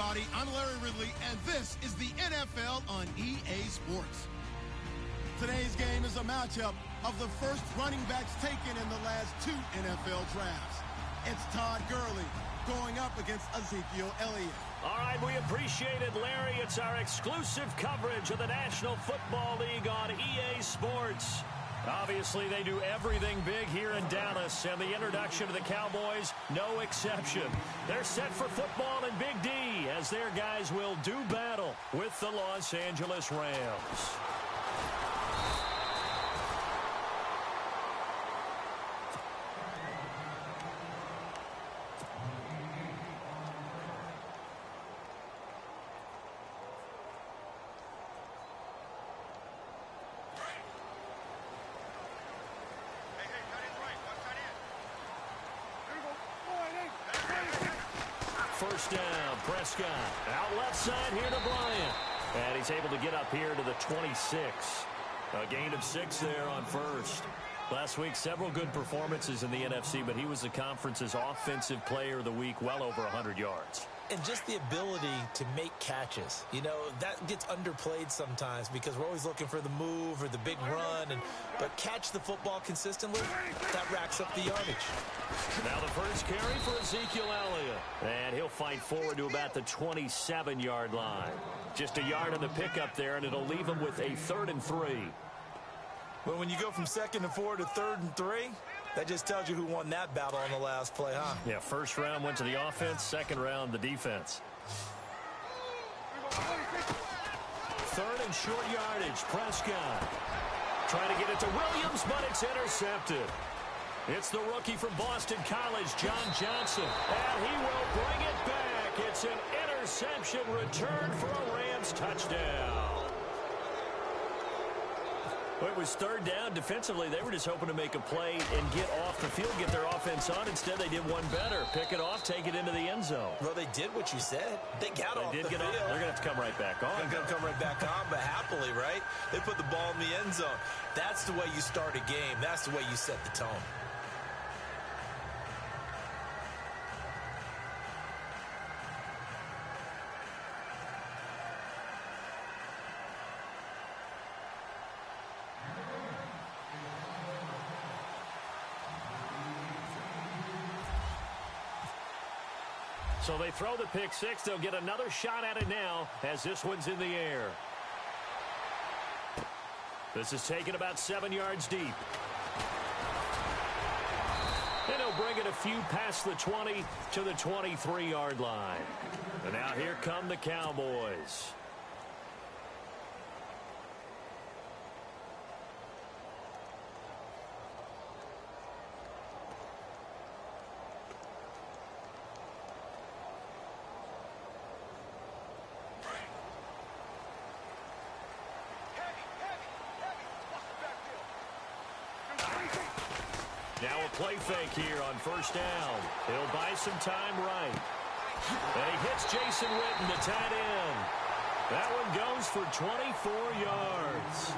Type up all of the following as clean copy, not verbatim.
everybody. I'm Larry Ridley, and this is the NFL on EA Sports. Today's game is a matchup of the first running backs taken in the last 2 NFL drafts. It's Todd Gurley going up against Ezekiel Elliott. All right, we appreciate it, Larry. It's our exclusive coverage of the National Football League on EA Sports. Obviously, they do everything big here in Dallas, and the introduction of the Cowboys, no exception. They're set for football in Big D, as their guys will do battle with the Los Angeles Rams. First down, Prescott. Out left side here to Bryant. And he's able to get up here to the 26. A gain of 6 there on first. Last week, several good performances in the NFC, but he was the conference's offensive player of the week, well over 100 yards. And just the ability to make catches. You know, that gets underplayed sometimes because we're always looking for the move or the big run. But catch the football consistently, that racks up the yardage. Now the first carry for Ezekiel Elliott. And he'll fight forward to about the 27-yard line. Just a yard on the pickup there, and it'll leave him with a 3rd and 3. But when you go from 2nd and 4 to 3rd and 3, that just tells you who won that battle on the last play, huh? Yeah, first round went to the offense, second round the defense. 3rd and short yardage, Prescott. Trying to get it to Williams, but it's intercepted. It's the rookie from Boston College, John Johnson, and he will bring it back. It's an interception return for a Rams touchdown. Well, it was 3rd down. Defensively, they were just hoping to make a play and get off the field, get their offense on. Instead, they did one better. Pick it off, take it into the end zone. Well, they did what you said. They got off the field. They're going to have to come right back on. They're going to come right back on, but happily, right? They put the ball in the end zone. That's the way you start a game. That's the way you set the tone. So they throw the pick 6. They'll get another shot at it now as this one's in the air. This is taken about 7 yards deep. And he'll bring it a few past the 20 to the 23-yard line. And now here come the Cowboys. Now a play fake here on first down. He'll buy some time right. And he hits Jason Witten, the tight end. That one goes for 24 yards.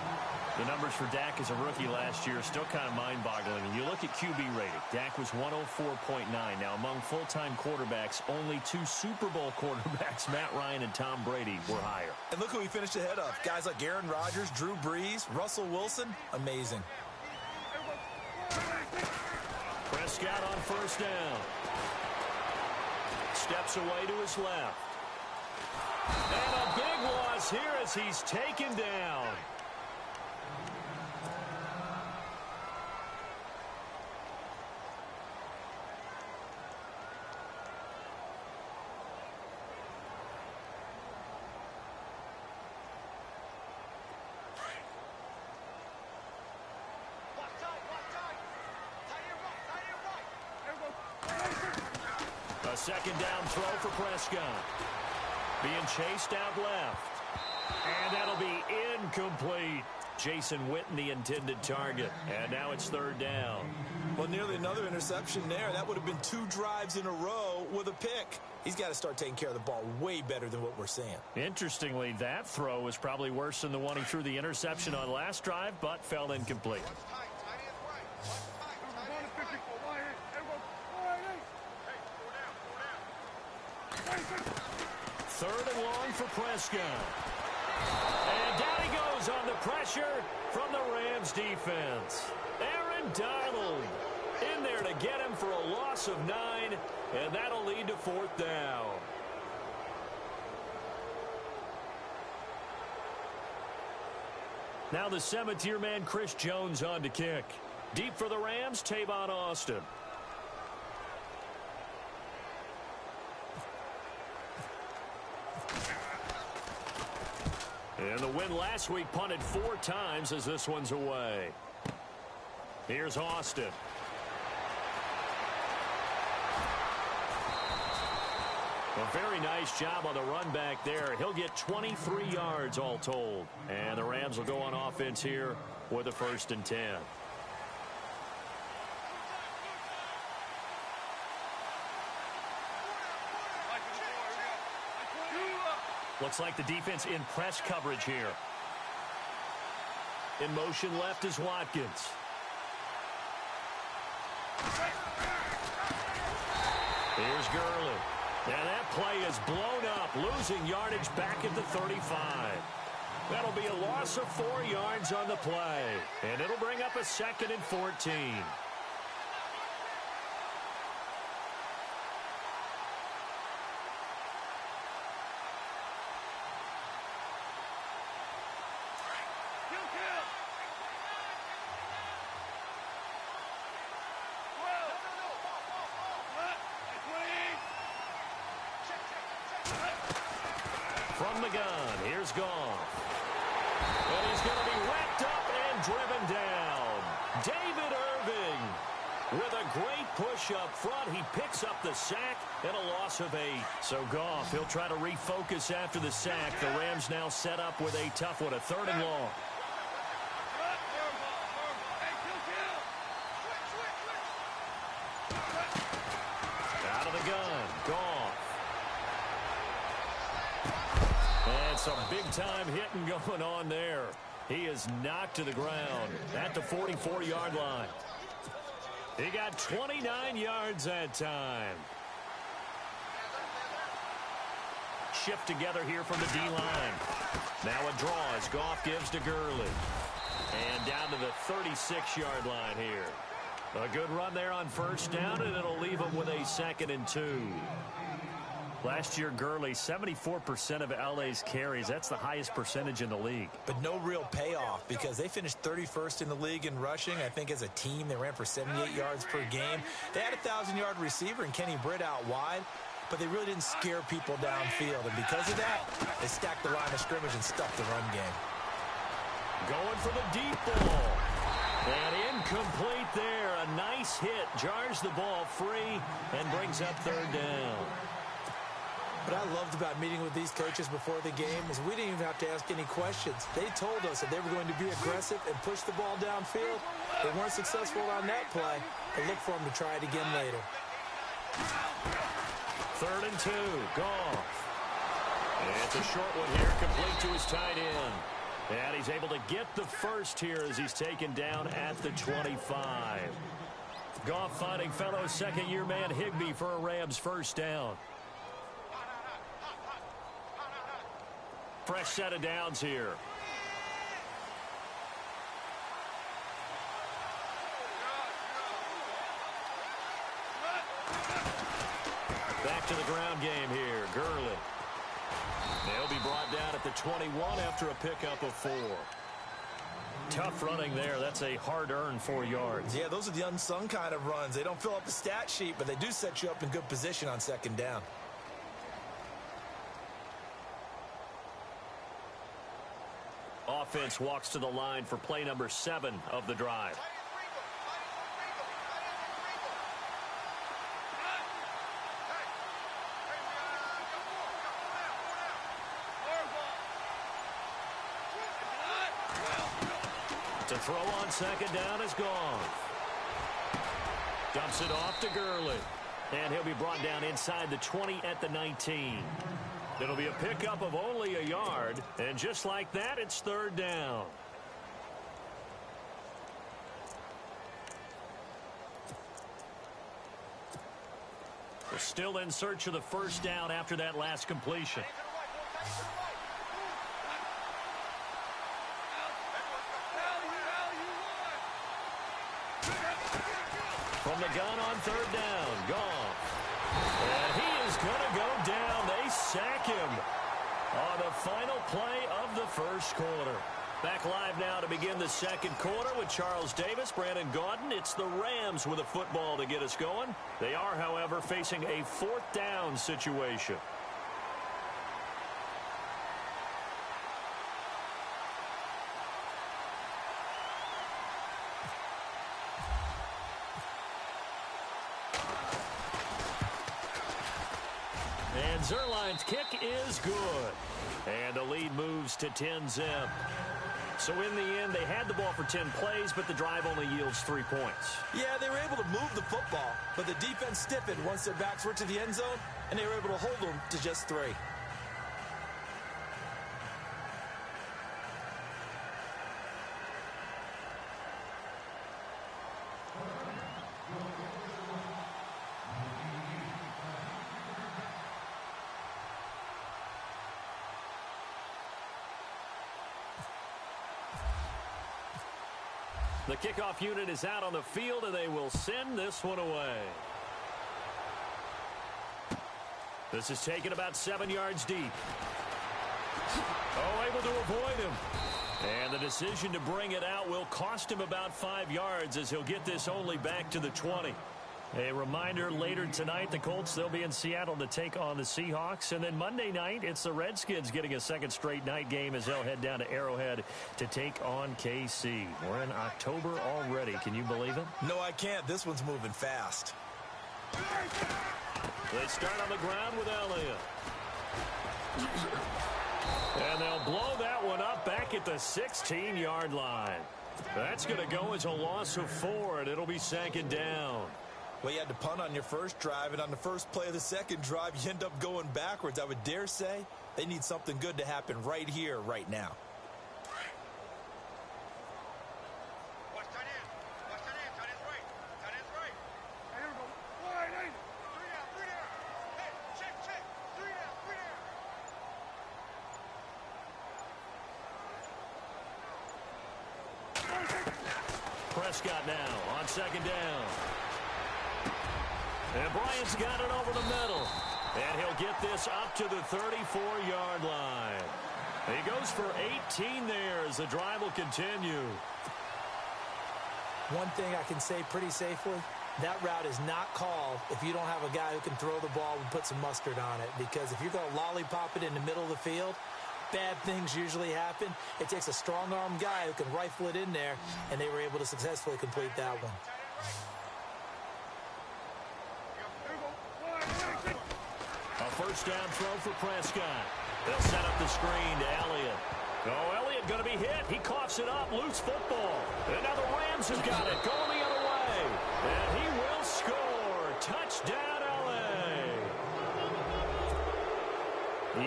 The numbers for Dak as a rookie last year are still kind of mind-boggling. And you look at QB rating. Dak was 104.9. Now, among full-time quarterbacks, only 2 Super Bowl quarterbacks, Matt Ryan and Tom Brady, were higher. And look who he finished ahead of. Guys like Aaron Rodgers, Drew Brees, Russell Wilson. Amazing. Prescott on first down. Steps away to his left. And a big loss here as he's taken down. A second down throw for Prescott. Being chased out left. And that'll be incomplete. Jason Witten, the intended target. And now it's 3rd down. Well, nearly another interception there. That would have been 2 drives in a row with a pick. He's got to start taking care of the ball way better than what we're seeing. Interestingly, that throw was probably worse than the one he threw the interception on last drive, but fell incomplete. Third and long for Prescott. And down he goes on the pressure from the Rams defense. Aaron Donald in there to get him for a loss of 9, and that'll lead to fourth down. Now the Cemetery man, Chris Jones, on to kick. Deep for the Rams, Tavon Austin. And the win last week punted 4 times as this one's away. Here's Austin. A very nice job on the run back there. He'll get 23 yards all told. And the Rams will go on offense here with a 1st and 10. Looks like the defense in press coverage here. In motion left is Watkins. Here's Gurley. And that play is blown up, losing yardage back at the 35. That'll be a loss of 4 yards on the play. And it'll bring up a 2nd and 14. From the gun, here's Goff. And he's going to be wrapped up and driven down. David Irving with a great push up front. He picks up the sack and a loss of 8. So Goff, he'll try to refocus after the sack. The Rams now set up with a tough one, a 3rd and long. Out of the gun, Goff. And some big-time hitting going on there. He is knocked to the ground at the 44-yard line. He got 29 yards that time. Shift together here from the D-line. Now a draw as Goff gives to Gurley. And down to the 36-yard line here. A good run there on 1st down, and it'll leave him with a 2nd and 2. Last year, Gurley, 74% of LA's carries. That's the highest percentage in the league. But no real payoff because they finished 31st in the league in rushing. I think as a team, they ran for 78 yards per game. They had a 1,000-yard receiver in Kenny Britt out wide, but they really didn't scare people downfield. And because of that, they stacked the line of scrimmage and stuffed the run game. Going for the deep ball. And incomplete there. A nice hit. Jars the ball free and brings up 3rd down. What I loved about meeting with these coaches before the game is we didn't even have to ask any questions. They told us that they were going to be aggressive and push the ball downfield. They weren't successful on that play, but look for them to try it again later. 3rd and 2, Goff. And it's a short one here, complete to his tight end. And he's able to get the first here as he's taken down at the 25. Goff finding fellow 2nd-year man Higbee for a Rams 1st down. Fresh set of downs here. Back to the ground game here. Gurley. They'll be brought down at the 21 after a pickup of 4. Tough running there. That's a hard-earned 4 yards. Yeah, those are the unsung kind of runs. They don't fill up the stat sheet, but they do set you up in good position on 2nd down. Offense walks to the line for play number 7 of the drive. To throw on 2nd down is Goff. Dumps it off to Gurley. And he'll be brought down inside the 20 at the 19. It'll be a pickup of only a yard, and just like that, it's 3rd down. We're still in search of the 1st down after that last completion. From the gun on third down, Goff. And he is going to go down. They sack him on the final play of the first quarter. Back live now to begin the second quarter with Charles Davis, Brandon Gaudin. It's the Rams with a football to get us going. They are, however, facing a fourth down situation. And Zerline's kick is good. And the lead moves to 10-zip. So in the end, they had the ball for 10 plays, but the drive only yields 3 points. Yeah, they were able to move the football, but the defense stiffened once their backs were to the end zone, and they were able to hold them to just 3. The kickoff unit is out on the field, and they will send this one away. This is taken about 7 yards deep. Oh, able to avoid him. And the decision to bring it out will cost him about 5 yards as he'll get this only back to the 20. A reminder, later tonight, the Colts, they'll be in Seattle to take on the Seahawks. And then Monday night, it's the Redskins getting a second straight night game as they'll head down to Arrowhead to take on KC. We're in October already. Can you believe it? No, I can't. This one's moving fast. They start on the ground with Elliott. And they'll blow that one up back at the 16-yard line. That's going to go as a loss of 4, and it'll be second down. Well, you had to punt on your first drive, and on the first play of the second drive, you end up going backwards. I would dare say they need something good to happen right here, right now. Watch tight end. Watch tight end. Tight end's right. Tight end's right. Hey, here we go. Wide, hey. 3 down, 3 down. Hey, check, check. 3 down, 3 down. Prescott now on second down. And Bryant's got it over the middle. And he'll get this up to the 34-yard line. He goes for 18 there as the drive will continue. One thing I can say pretty safely, that route is not called if you don't have a guy who can throw the ball and put some mustard on it. Because if you're going to lollipop it in the middle of the field, bad things usually happen. It takes a strong-arm guy who can rifle it in there, and they were able to successfully complete that one. A first down throw for Prescott. They'll set up the screen to Elliott. Oh, Elliott going to be hit. He coughs it up. Loose football. And now the Rams have got it. Going the other way. And he will score. Touchdown, L.A.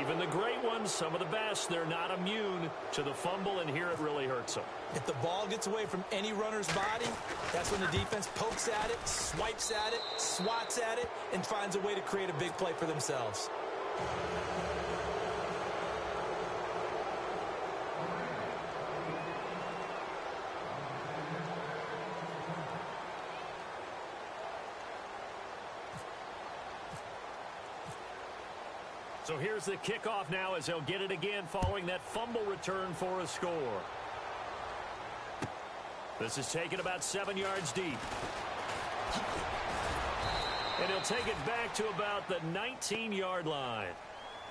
Even the great ones, some of the best, they're not immune to the fumble, and here it really hurts them. If the ball gets away from any runner's body, that's when the defense pokes at it, swipes at it, swats at it, and finds a way to create a big play for themselves. So here's the kickoff now as they'll get it again following that fumble return for a score. This is taken about 7 yards deep. And he'll take it back to about the 19-yard line.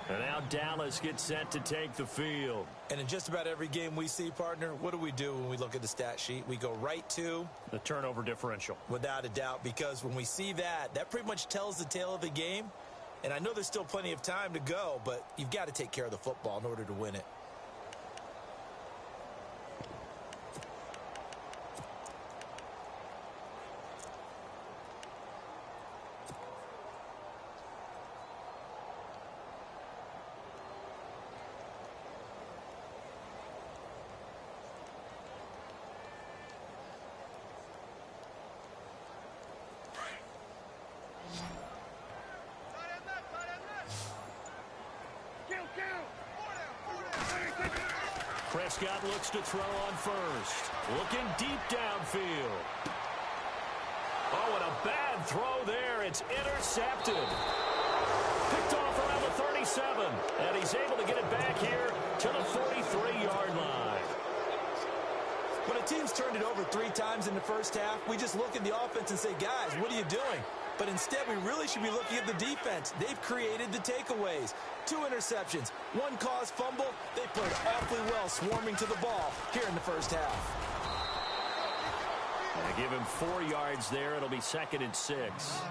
And now Dallas gets set to take the field. And in just about every game we see, partner, what do we do when we look at the stat sheet? We go right to the turnover differential. Without a doubt, because when we see that, that pretty much tells the tale of the game. And I know there's still plenty of time to go, but you've got to take care of the football in order to win it. Prescott looks to throw on first. Looking deep downfield. Bad throw there. It's intercepted. Picked off around the 37. And he's able to get it back here to the 43-yard line. When a team's turned it over 3 times in the first half, we just look at the offense and say, guys, what are you doing? But instead, we really should be looking at the defense. They've created the takeaways. 2 interceptions, 1 caused fumble. They played awfully well swarming to the ball here in the first half. And give him 4 yards there. It'll be 2nd and 6.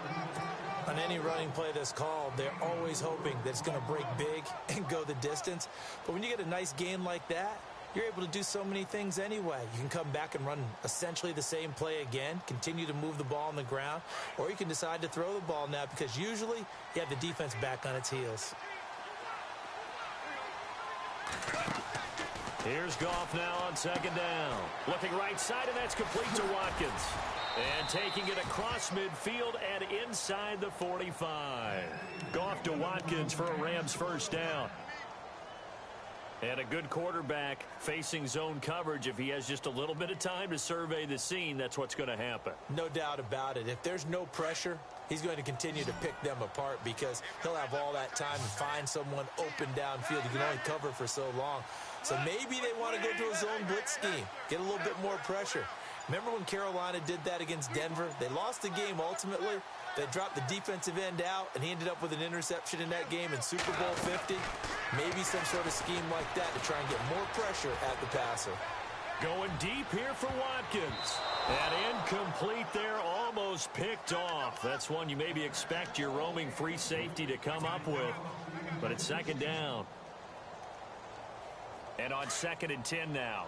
On any running play that's called, they're always hoping that it's going to break big and go the distance. But when you get a nice gain like that, you're able to do so many things anyway. You can come back and run essentially the same play again, continue to move the ball on the ground, or you can decide to throw the ball now because usually you have the defense back on its heels. Here's Goff now on 2nd down. Looking right side, and that's complete to Watkins. And taking it across midfield and inside the 45. Goff to Watkins for a Rams first down. And a good quarterback facing zone coverage. If he has just a little bit of time to survey the scene, that's what's going to happen. No doubt about it. If there's no pressure, he's going to continue to pick them apart because he'll have all that time to find someone open downfield. He can only cover for so long. So maybe they want to go to a zone blitz scheme, get a little bit more pressure. Remember when Carolina did that against Denver? They lost the game ultimately. They dropped the defensive end out, and he ended up with an interception in that game in Super Bowl 50. Maybe some sort of scheme like that to try and get more pressure at the passer. Going deep here for Watkins. And incomplete there, almost picked off. That's one you maybe expect your roaming free safety to come up with. But it's 2nd down. And on 2nd and 10 now.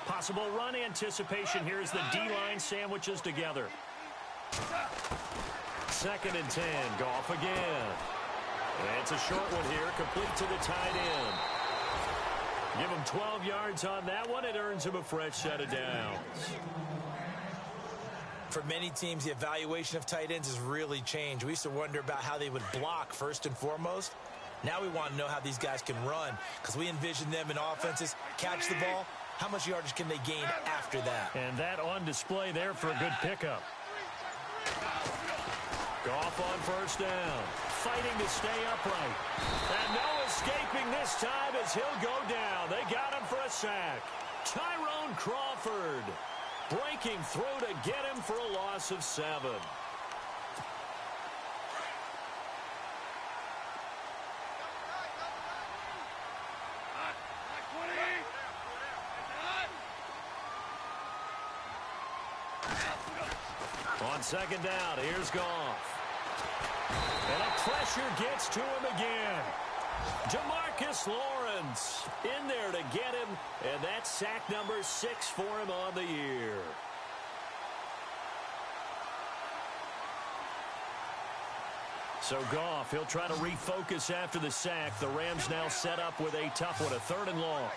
Possible run anticipation here as the D-line sandwiches together. 2nd and 10. Goff again. And it's a short one here, complete to the tight end. Give him 12 yards on that one. It earns him a fresh set of downs. For many teams, the evaluation of tight ends has really changed. We used to wonder about how they would block first and foremost. Now we want to know how these guys can run because we envision them in offenses, catch the ball. How much yardage can they gain after that? And that on display there for a good pickup. Goff on first down. Fighting to stay upright. And no escaping this time as he'll go down. They got him for a sack. Tyrone Crawford breaking through to get him for a loss of 7. On 2nd down, here's Goff. And a pressure gets to him again. DeMarcus Lawrence in there to get him, and that's sack number 6 for him on the year. So Goff, he'll try to refocus after the sack. The Rams now set up with a tough one, a 3rd and long.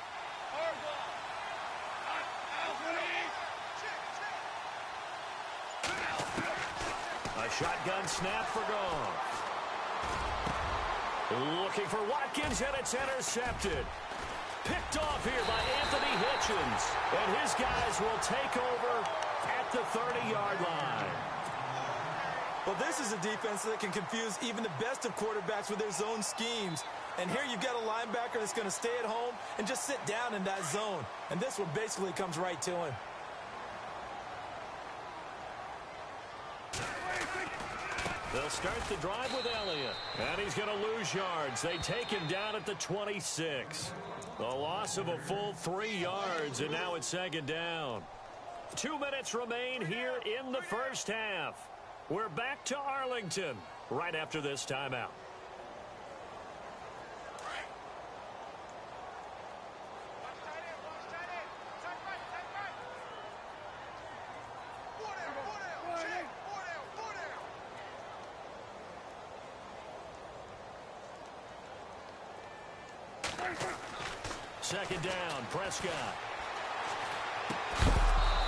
A shotgun snap for Goff. Looking for Watkins, and it's intercepted. Picked off here by Anthony Hitchens. And his guys will take over at the 30-yard line. Well, this is a defense that can confuse even the best of quarterbacks with their zone schemes. And here you've got a linebacker that's going to stay at home and just sit down in that zone. And this one basically comes right to him. They'll start the drive with Elliott. And he's going to lose yards. They take him down at the 26. A loss of a full 3 yards, and now it's 2nd down. 2 minutes remain here in the first half. We're back to Arlington right after this timeout. Second down, Prescott.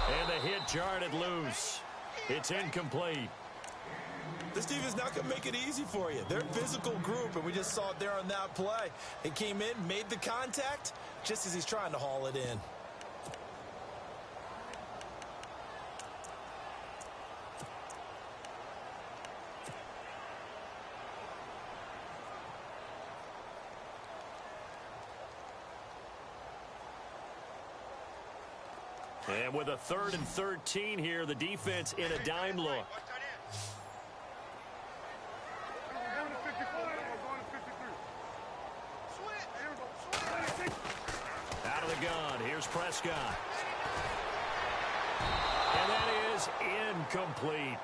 And the hit jarred it loose. It's incomplete. This team is not going to make it easy for you. They're a physical group, and we just saw it there on that play. He came in, made the contact, just as he's trying to haul it in. And with a 3rd and 13 here, the defense in a dime look. Out of the gun, here's Prescott. And that is incomplete.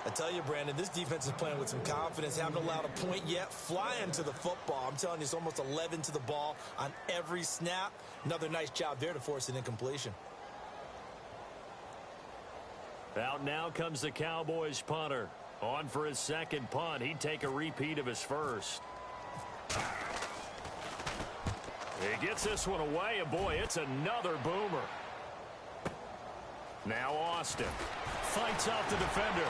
I tell you, Brandon, this defense is playing with some confidence. Haven't allowed a point yet. Flying to the football. I'm telling you, it's almost 11 to the ball on every snap. Another nice job there to force an incompletion. Out now comes the Cowboys punter. On for his second punt. He'd take a repeat of his first. He gets this one away, and boy, it's another boomer. Now Austin fights off the defender.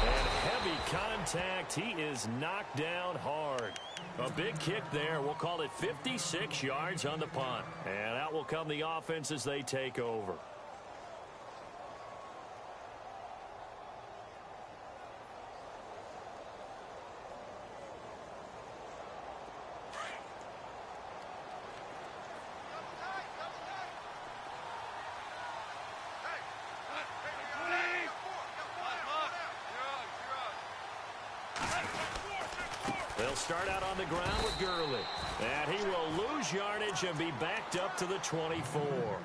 And heavy contact. He is knocked down hard. A big kick there. We'll call it 56 yards on the punt. And out will come the offense as they take over. They'll start out on the ground with Gurley. And he will lose yardage and be backed up to the 24.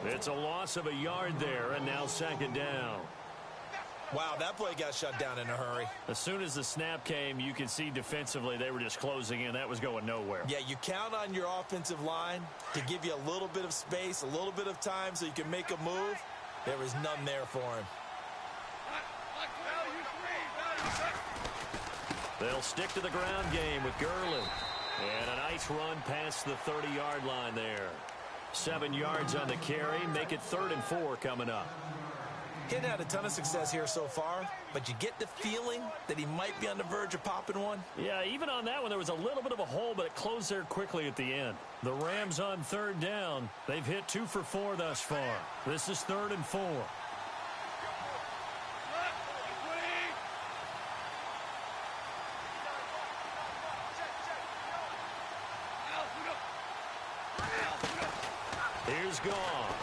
It's a loss of a yard there, and now second down. Wow, that play got shut down in a hurry. As soon as the snap came, you could see defensively they were just closing in. That was going nowhere. Yeah, you count on your offensive line to give you a little bit of space, a little bit of time so you can make a move. There was none there for him. They'll stick to the ground game with Gurley. And a nice run past the 30-yard line there. 7 yards on the carry. Make it 3rd and 4 coming up. He hadn't had a ton of success here so far, but you get the feeling that he might be on the verge of popping one. Yeah, even on that one, there was a little bit of a hole, but it closed there quickly at the end. The Rams on 3rd down. They've hit 2 for 4 thus far. This is 3rd and 4. Here's Goff.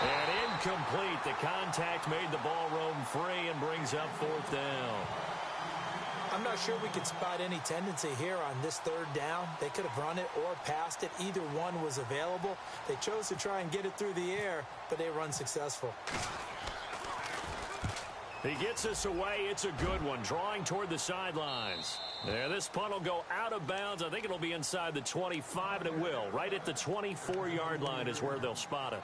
And incomplete. The contact made the ball roam free and brings up 4th down. I'm not sure we could spot any tendency here on this 3rd down. They could have run it or passed it. Either one was available. They chose to try and get it through the air, but they were unsuccessful. He gets this away. It's a good one. Drawing toward the sidelines. There, this punt will go out of bounds. I think it'll be inside the 25, and it will. Right at the 24-yard line is where they'll spot it.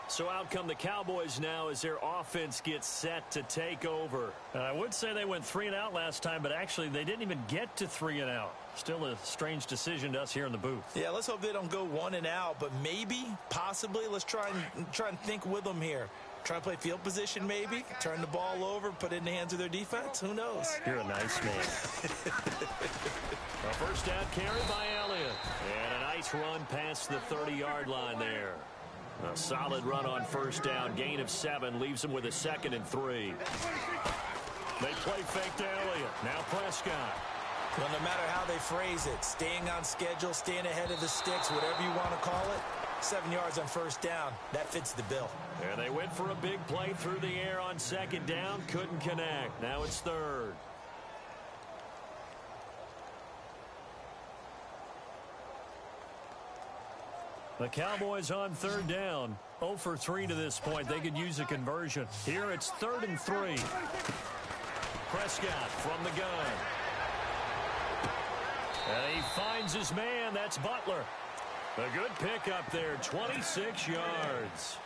So out come the Cowboys now as their offense gets set to take over. I would say they went 3 and out last time, but actually they didn't even get to 3 and out. Still a strange decision to us here in the booth. Yeah, let's hope they don't go 1 and out, but maybe, possibly, let's try and think with them here. Try to play field position maybe, turn the ball over, put it in the hands of their defense. Who knows? You're a nice man. A first down carry by Elliott. And a nice run past the 30-yard line there. A solid run on first down. Gain of 7 leaves them with a 2nd and 3. They play fake to Elliott. Now Prescott. Well, no matter how they phrase it, staying on schedule, staying ahead of the sticks, whatever you want to call it, 7 yards on first down, that fits the bill. And they went for a big play through the air on 2nd down. Couldn't connect. Now it's 3rd. The Cowboys on 3rd down. 0 for 3 to this point. They could use a conversion. Here it's 3rd and 3. Prescott from the gun. And he finds his man. That's Butler. A good pickup there. 26 yards.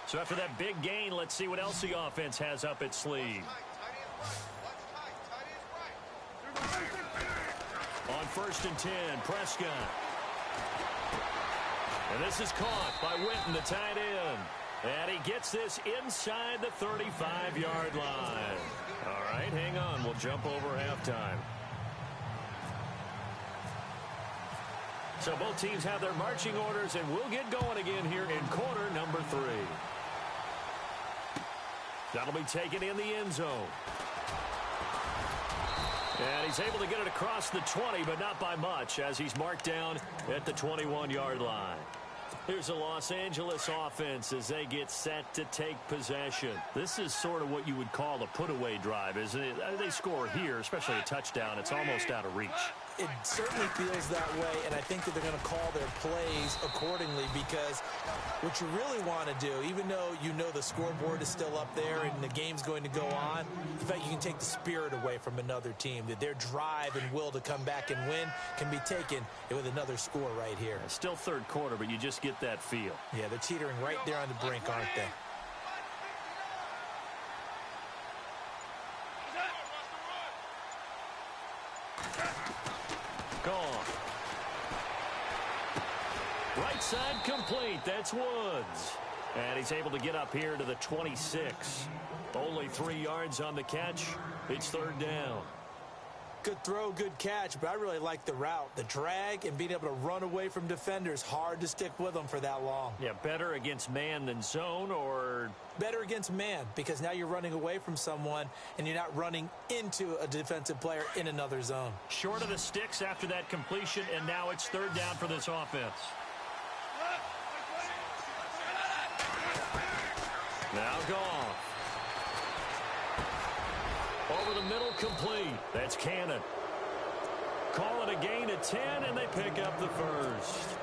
So after that big gain, let's see what else the offense has up its sleeve. On 1st and 10, Prescott. And this is caught by Witten, the tight end. And he gets this inside the 35-yard line. All right, hang on. We'll jump over halftime. So both teams have their marching orders, and we'll get going again here in quarter number 3. That'll be taken in the end zone. he's able to get it across the 20, but not by much, as he's marked down at the 21-yard line. Here's a Los Angeles offense as they get set to take possession. This is sort of what you would call a put-away drive, isn't it? They score here, especially a touchdown. It's almost out of reach. It certainly feels that way, and I think that they're going to call their plays accordingly, because what you really want to do, even though you know the scoreboard is still up there and the game's going to go on, the fact you can take the spirit away from another team, that their drive and will to come back and win can be taken with another score right here. Still third quarter, but you just get that feel. Yeah, they're teetering right there on the brink, aren't they? Gone. Right side complete. That's Woods. And he's able to get up here to the 26. Only 3 yards on the catch. It's third down. Good throw, good catch, but I really like the route. The drag and being able to run away from defenders, hard to stick with them for that long. Yeah, better against man than zone, or? Better against man, because now you're running away from someone and you're not running into a defensive player in another zone. Short of the sticks after that completion, and now it's third down for this offense. Now gone. Over the middle, complete. That's Cannon. Call it a gain of 10, and they pick up the first.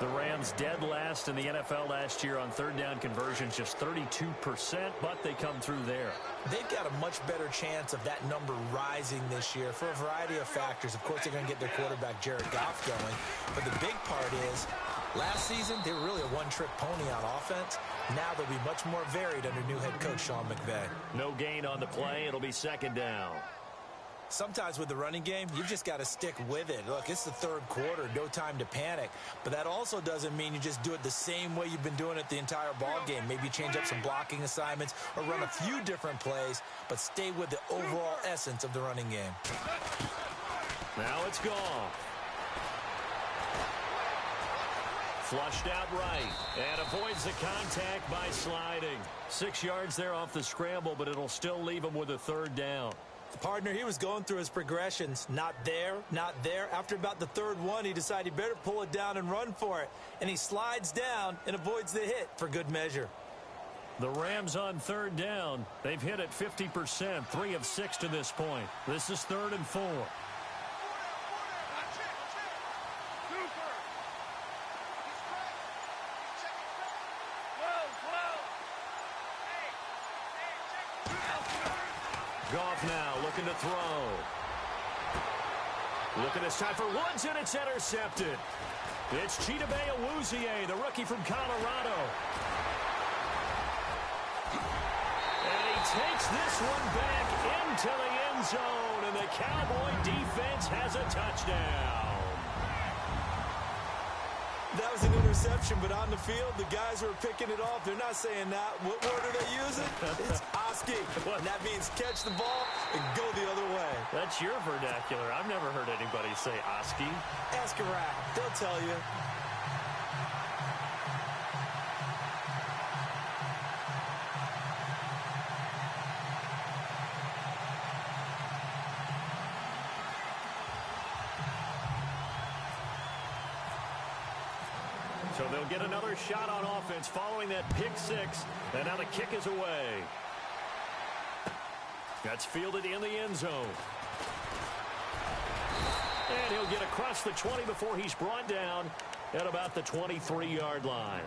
The Rams dead last in the NFL last year on third down conversions, just 32%, but they come through there. They've got a much better chance of that number rising this year for a variety of factors. Of course, they're going to get their quarterback, Jared Goff, going. But the big part is, last season, they were really a one-trick pony on offense. Now they'll be much more varied under new head coach Sean McVay. No gain on the play. It'll be second down. Sometimes with the running game, you've just got to stick with it. Look, it's the third quarter, no time to panic. But that also doesn't mean you just do it the same way you've been doing it the entire ball game. Maybe change up some blocking assignments or run a few different plays, but stay with the overall essence of the running game. Now it's gone. Flushed out right and avoids the contact by sliding. 6 yards there off the scramble, but it'll still leave him with a third down. The partner, he was going through his progressions. Not there, not there. After about the third one, he decided he better pull it down and run for it. And he slides down and avoids the hit for good measure. The Rams on third down. They've hit it 50%, 3 of 6 to this point. This is 3rd and 4. Goff now looking to throw. Looking this time for Woods, and it's intercepted. It's Chidobe Awuzie, the rookie from Colorado. And he takes this one back into the end zone, and the Cowboy defense has a touchdown. That was an interception, but on the field, the guys who are picking it off, they're not saying that. What word are they using? It's Oski. And that means catch the ball and go the other way. That's your vernacular. I've never heard anybody say Oski. Ask Iraq. They'll tell you. So they'll get another shot on offense following that pick six. And now the kick is away. That's fielded in the end zone. And he'll get across the 20 before he's brought down at about the 23-yard line.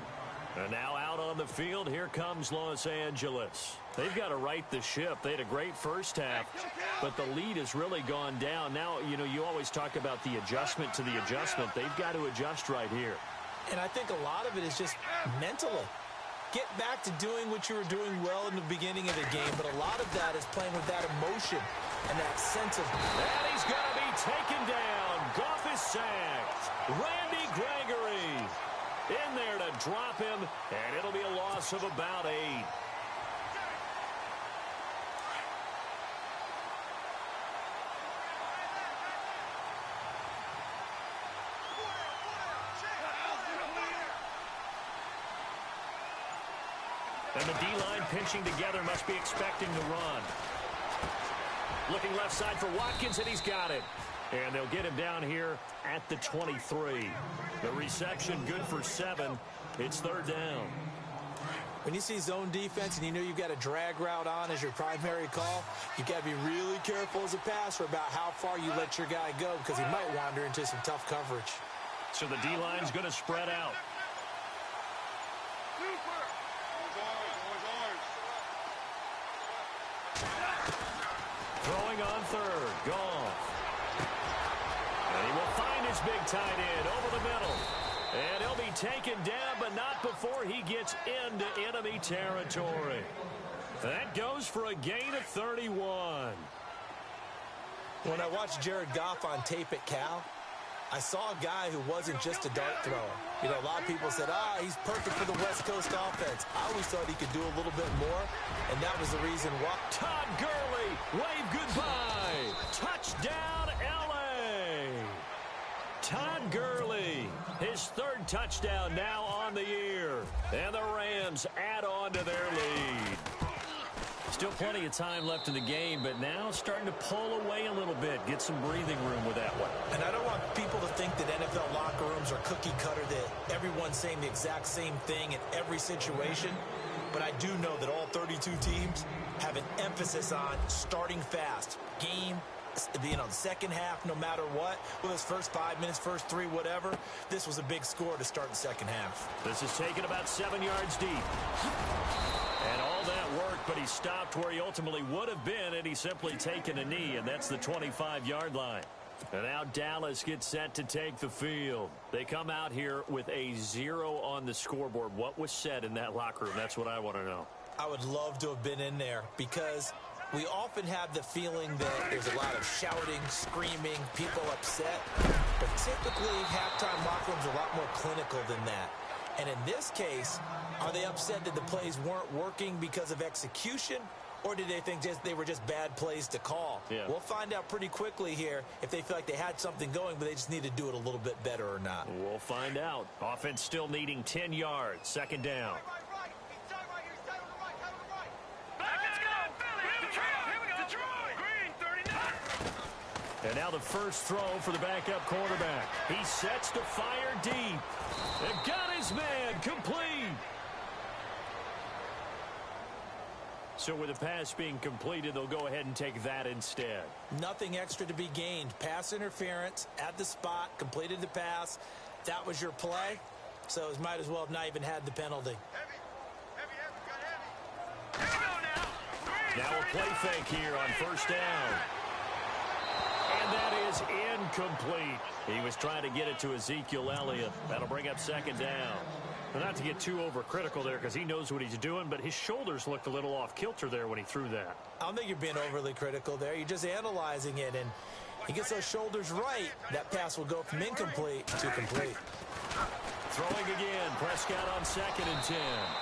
And now out on the field, here comes Los Angeles. They've got to right the ship. They had a great first half, but the lead has really gone down. Now, you know, you always talk about the adjustment to the adjustment. They've got to adjust right here. And I think a lot of it is just mentally. Get back to doing what you were doing well in the beginning of the game, but a lot of that is playing with that emotion and that sense of... And he's going to be taken down. Goff is sacked. Randy Gregory in there to drop him, and it'll be a loss of about 8. And the D-line pinching together, must be expecting to run. Looking left side for Watkins, and he's got it. And they'll get him down here at the 23. The reception good for 7. It's third down. When you see zone defense and you know you've got a drag route on as your primary call, you've got to be really careful as a passer about how far you let your guy go because he might wander into some tough coverage. So the D-line's going to spread out. Throwing on third. Goff. And he will find his big tight end over the middle. And he'll be taken down, but not before he gets into enemy territory. That goes for a gain of 31. When I watched Jared Goff on tape at Cal, I saw a guy who wasn't just a dart thrower. You know, a lot of people said, he's perfect for the West Coast offense. I always thought he could do a little bit more, and that was the reason why. Todd Gurley, wave goodbye. Touchdown, L.A. Todd Gurley, his third touchdown now on the year. And the Rams add on to their lead. Still plenty of time left in the game, but now starting to pull away a little bit, get some breathing room with that one. And I don't want people to think that NFL locker rooms are cookie cutter, that everyone's saying the exact same thing in every situation. But I do know that all 32 teams have an emphasis on starting fast. Game, the second half, no matter what, whether it's first 5 minutes, first 3, whatever, this was a big score to start the second half. This is taken about 7 yards deep. And all that worked, but he stopped where he ultimately would have been, and he's simply taken a knee, and that's the 25-yard line. And now Dallas gets set to take the field. They come out here with a 0 on the scoreboard. What was said in that locker room? That's what I want to know. I would love to have been in there because we often have the feeling that there's a lot of shouting, screaming, people upset. But typically, halftime locker rooms are a lot more clinical than that. And in this case, are they upset that the plays weren't working because of execution, or did they think they were just bad plays to call? Yeah. We'll find out pretty quickly here if they feel like they had something going, but they just need to do it a little bit better or not. We'll find out. Offense still needing 10 yards. Second down. And now the first throw for the backup quarterback. He sets to fire deep. And got his man complete. So with the pass being completed, they'll go ahead and take that instead. Nothing extra to be gained. Pass interference at the spot, completed the pass. That was your play. So it might as well have not even had the penalty. Now a play fake here on first down. And that is incomplete. He was trying to get it to Ezekiel Elliott. That'll bring up second down. Well, not to get too overcritical there because he knows what he's doing, but his shoulders looked a little off kilter there when he threw that. I don't think you're being overly critical there. You're just analyzing it, and he gets those shoulders right. That pass will go from incomplete to complete. Throwing again. Prescott on 2nd and 10.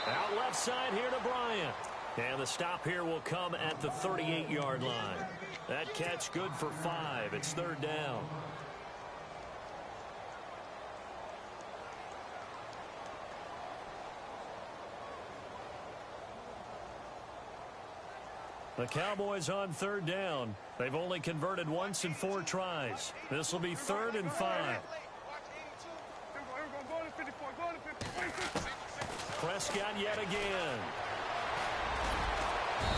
Out left side here to Bryant. And the stop here will come at the 38-yard line. That catch good for 5. It's third down. The Cowboys on third down. They've only converted once in 4 tries. This will be 3rd and 5. Prescott yet again.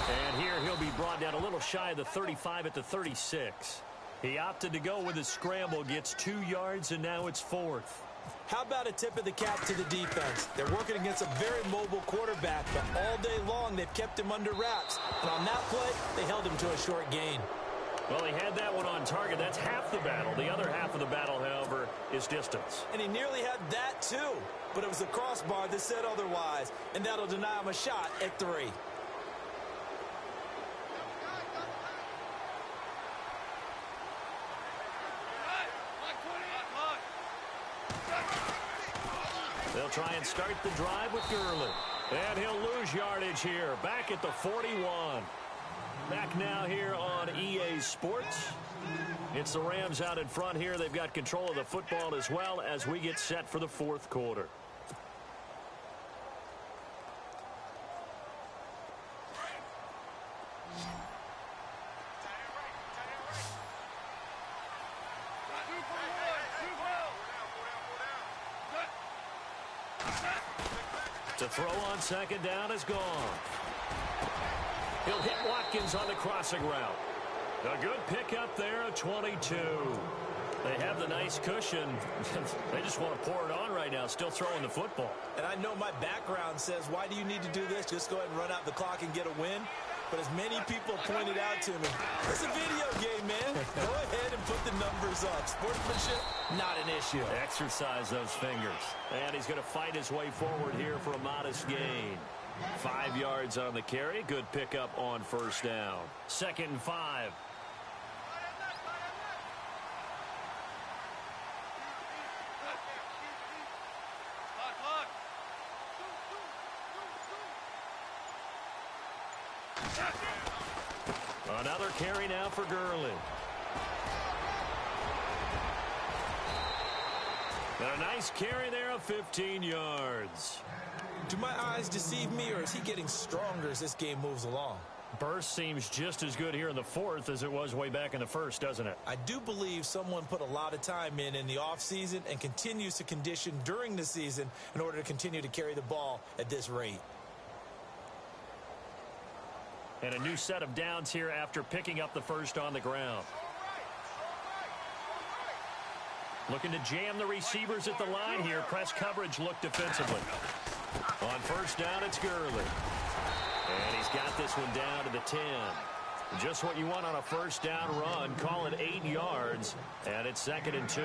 And here he'll be brought down a little shy of the 35 at the 36. He opted to go with a scramble, gets 2 yards, and now it's 4th. How about a tip of the cap to the defense? They're working against a very mobile quarterback, but all day long they've kept him under wraps. And on that play, they held him to a short gain. Well, he had that one on target. That's half the battle. The other half of the battle, however, is distance. And he nearly had that too. But it was the crossbar that said otherwise, and that'll deny him a shot at 3. They'll try and start the drive with Gurley. And he'll lose yardage here. Back at the 41. Back now here on EA Sports. It's the Rams out in front here. They've got control of the football as well as we get set for the 4th quarter. To throw on second down is gone. He'll hit Watkins on the crossing route. A good pickup there of 22. They have the nice cushion. They just want to pour it on right now, still throwing the football. And I know my background says, why do you need to do this? Just go ahead and run out the clock and get a win. But as many people pointed out to me, it's a video game, man. Go ahead and put the numbers up. Sportsmanship, not an issue. Exercise those fingers. And he's going to fight his way forward here for a modest gain. 5 yards on the carry. Good pickup on first down. 2nd and 5. Another carry now for Gurley. And a nice carry there of 15 yards. Do my eyes deceive me, or is he getting stronger as this game moves along? Burst seems just as good here in the 4th as it was way back in the 1st, doesn't it? I do believe someone put a lot of time in the offseason and continues to condition during the season in order to continue to carry the ball at this rate. And a new set of downs here after picking up the first on the ground. Looking to jam the receivers at the line here. Press coverage look defensively. On first down, it's Gurley. And he's got this one down to the 10. Just what you want on a first down run. Call it 8 yards. And it's 2nd and 2.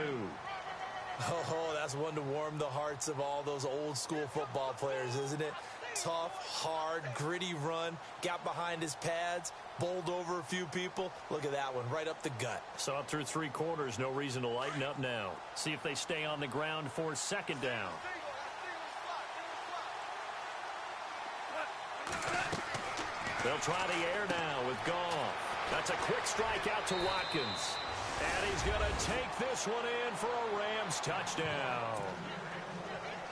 Oh, that's one to warm the hearts of all those old school football players, isn't it? Tough, hard, gritty run. Got behind his pads. Bowled over a few people. Look at that one, right up the gut. So up through 3 quarters, no reason to lighten up now. See if they stay on the ground for 2nd down. They'll try the air now with Goff. That's a quick strike out to Watkins. And he's going to take this one in for a Rams touchdown.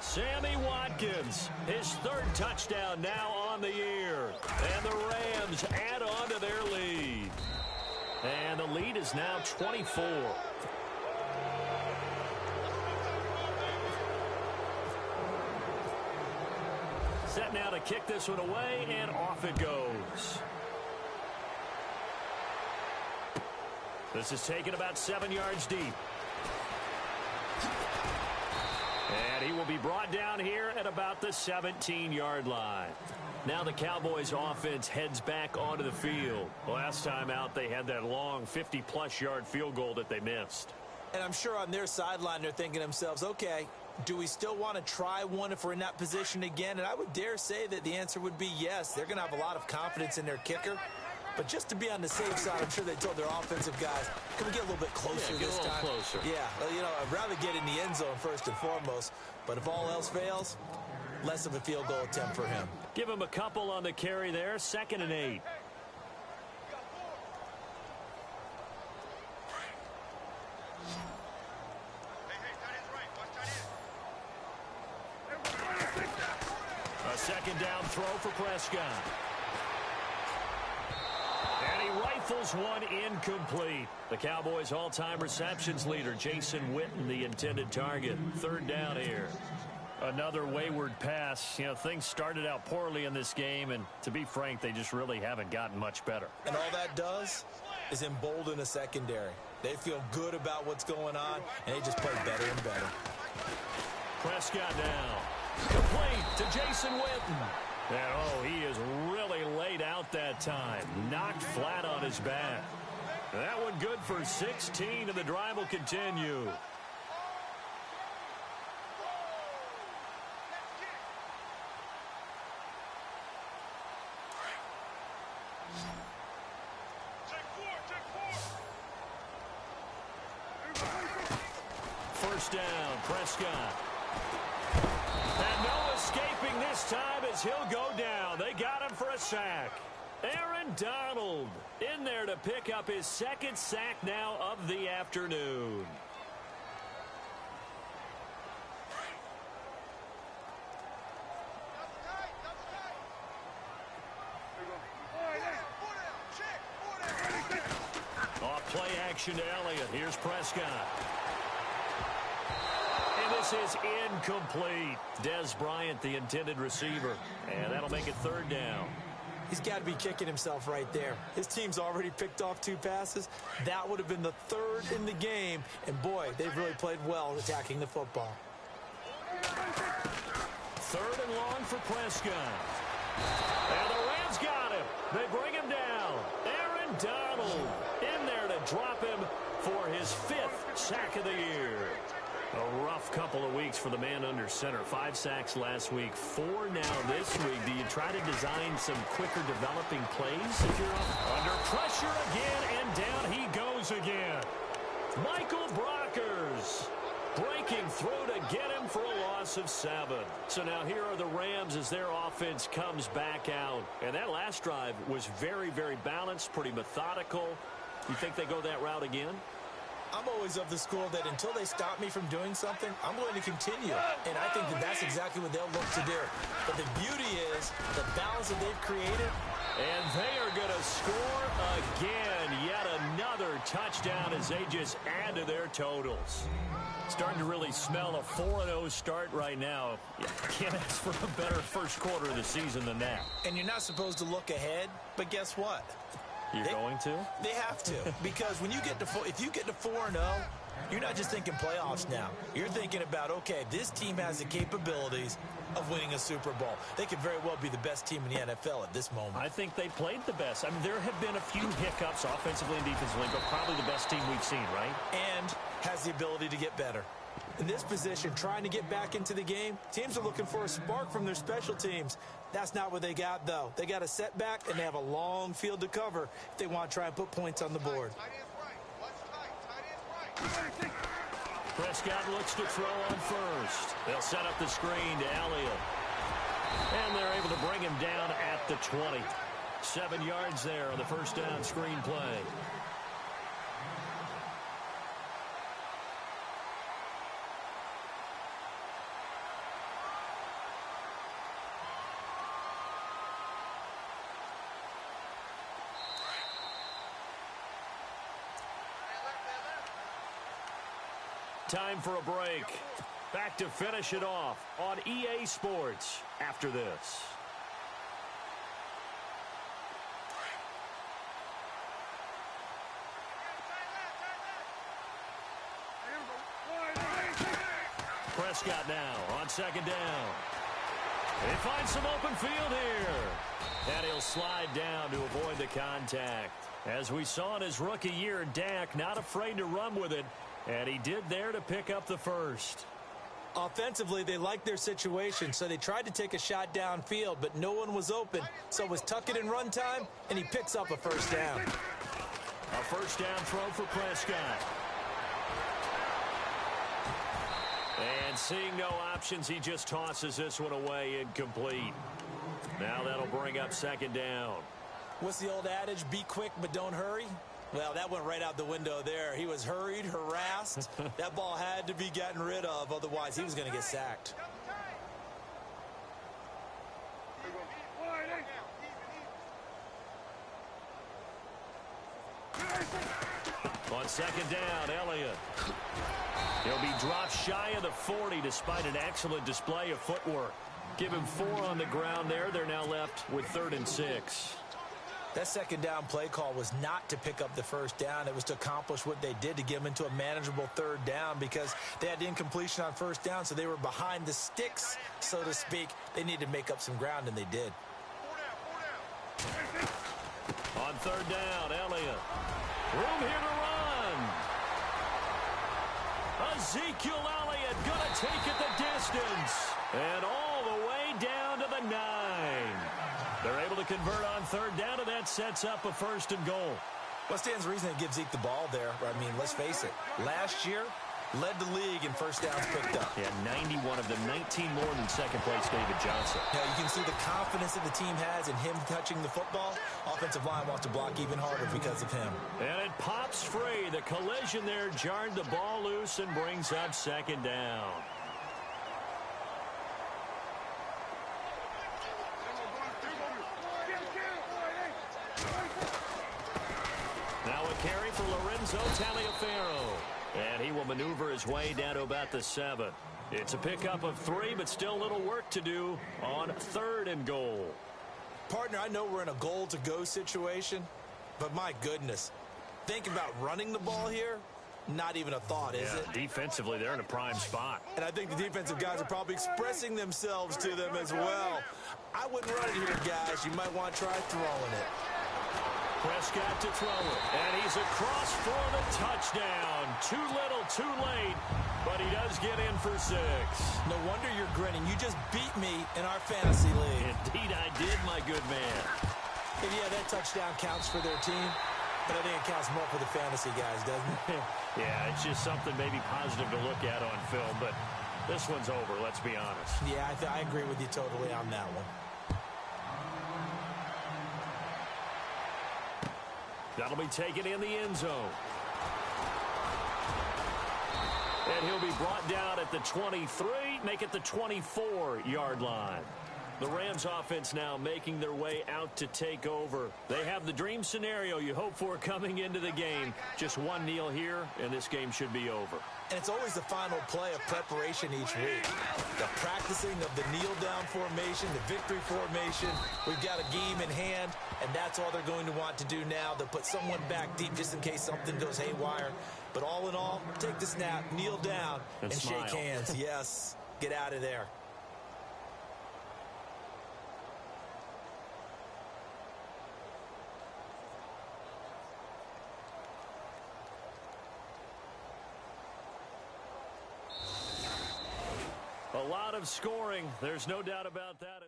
Sammy Watkins, his 3rd touchdown now on the year. And the Rams add on to their lead. And the lead is now 24. Set now to kick this one away, and off it goes. This is taken about 7 yards deep. And he will be brought down here at about the 17-yard line. Now the Cowboys offense heads back onto the field. Last time out, they had that long 50-plus yard field goal that they missed. And I'm sure on their sideline, they're thinking to themselves, okay, do we still want to try one if we're in that position again? And I would dare say that the answer would be yes. They're going to have a lot of confidence in their kicker. But just to be on the safe side, I'm sure they told their offensive guys, can we get a little bit closer this time? Closer. Yeah, well, you know, I'd rather get in the end zone first and foremost. But if all else fails, less of a field goal attempt for him. Give him a couple on the carry there. 2nd and 8. A 2nd down throw for Prescott. And he rifles one incomplete. The Cowboys' all-time receptions leader, Jason Witten, the intended target. 3rd down here. Another wayward pass. You know, things started out poorly in this game, and to be frank, they just really haven't gotten much better. And all that does is embolden a secondary. They feel good about what's going on, and they just play better and better. Prescott now. Complete to Jason Witten. And, oh, he is really laid out that time. Knocked flat on his back. That one good for 16, and the drive will continue. First down, Prescott. And no escaping this time as he'll go down. They got him for a sack. Aaron Donald in there to pick up his 2nd sack now of the afternoon. Off play action to Elliott. Here's Prescott. And this is incomplete. Des Bryant, the intended receiver. And that'll make it third down. He's got to be kicking himself right there. His team's already picked off 2 passes. That would have been the 3rd in the game. And, boy, they've really played well attacking the football. 3rd and long for Prescott. And the Rams got him. They bring him down. Aaron Donald in there to drop him for his 5th sack of the year. A rough couple of weeks for the man under center. 5 sacks last week, 4 now this week. Do you try to design some quicker developing plays if you're under pressure again, and down he goes again. Michael Brockers breaking through to get him for a loss of 7. So now here are the Rams as their offense comes back out. And that last drive was very, very balanced, pretty methodical. You think they go that route again? I'm always of the school that until they stop me from doing something, I'm going to continue. And I think that that's exactly what they'll look to do. But the beauty is the balance that they've created. And they are going to score again. Yet another touchdown as they just add to their totals. Starting to really smell a 4-0 start right now. You can't ask for a better first quarter of the season than that. And you're not supposed to look ahead, but guess what? You're going to? They have to. Because when you get to if you get to 4-0, you're not just thinking playoffs now. You're thinking about, okay, this team has the capabilities of winning a Super Bowl. They could very well be the best team in the NFL at this moment. I think they played the best. I mean, there have been a few hiccups offensively and defensively, but probably the best team we've seen, right? And has the ability to get better. In this position, trying to get back into the game, teams are looking for a spark from their special teams. That's not what they got, though. They got a setback, and they have a long field to cover if they want to try and put points on the board. Prescott looks to throw on first. They'll set up the screen to Elliott. And they're able to bring him down at the 20. 7 yards there on the first down screen play. Time for a break. Back to finish it off on EA Sports after this. Prescott now on second down. They find some open field here. And he'll slide down to avoid the contact. As we saw in his rookie year, Dak not afraid to run with it. And he did there to pick up the first. Offensively, they liked their situation, so they tried to take a shot downfield, but no one was open. So it was tuck it in run time, and he picks up a first down. A first down throw for Prescott. And seeing no options, he just tosses this one away incomplete. Now that'll bring up second down. What's the old adage? Be quick, but don't hurry. Well, that went right out the window there. He was hurried, harassed. That ball had to be gotten rid of, otherwise he was going to get sacked. On second down, Elliott. He'll be dropped shy of the 40 despite an excellent display of footwork. Give him 4 on the ground there. They're now left with 3rd and 6. That second down play call was not to pick up the first down. It was to accomplish what they did to get them into a manageable 3rd down because they had incompletion on first down, so they were behind the sticks, so to speak. They needed to make up some ground, and they did. On 3rd down, Elliott. Room here to run. Ezekiel Elliott going to take it the distance. And all the way down to the 9. They're able to convert on 3rd down, and that sets up a 1st and goal. What stands to reason to give Zeke the ball there? I mean, let's face it. Last year, led the league in first downs picked up. Yeah, 91 of them, 19 more than second place David Johnson. Yeah, you can see the confidence that the team has in him touching the football. Offensive line wants to block even harder because of him. And it pops free. The collision there jarred the ball loose and brings up second down. Now a carry for Lorenzo Taliaferro. And he will maneuver his way down to about the 7. It's a pickup of 3, but still a little work to do on 3rd and goal. Partner, I know we're in a goal-to-go situation, but my goodness, thinking about running the ball here, not even a thought, is it? Defensively, they're in a prime spot. And I think the defensive guys are probably expressing themselves to them as well. I wouldn't run it here, guys. You might want to try throwing it. Prescott to throw it, and he's across for the touchdown. Too little, too late, but he does get in for 6. No wonder you're grinning. You just beat me in our fantasy league. Indeed I did, my good man. And yeah, that touchdown counts for their team, but I think it counts more for the fantasy guys, doesn't it? Yeah, it's just something maybe positive to look at on film, but this one's over, let's be honest. Yeah, I agree with you totally on that one. That'll be taken in the end zone. And he'll be brought down at the 23, make it the 24-yard line. The Rams offense now making their way out to take over. They have the dream scenario you hope for coming into the game. Just one kneel here, and this game should be over. And it's always the final play of preparation each week. The practicing of the kneel-down formation, the victory formation. We've got a game in hand, and that's all they're going to want to do now. They'll put someone back deep just in case something goes haywire. But all in all, take the snap, kneel down, and shake hands. Yes, get out of there. A lot of scoring. There's no doubt about that.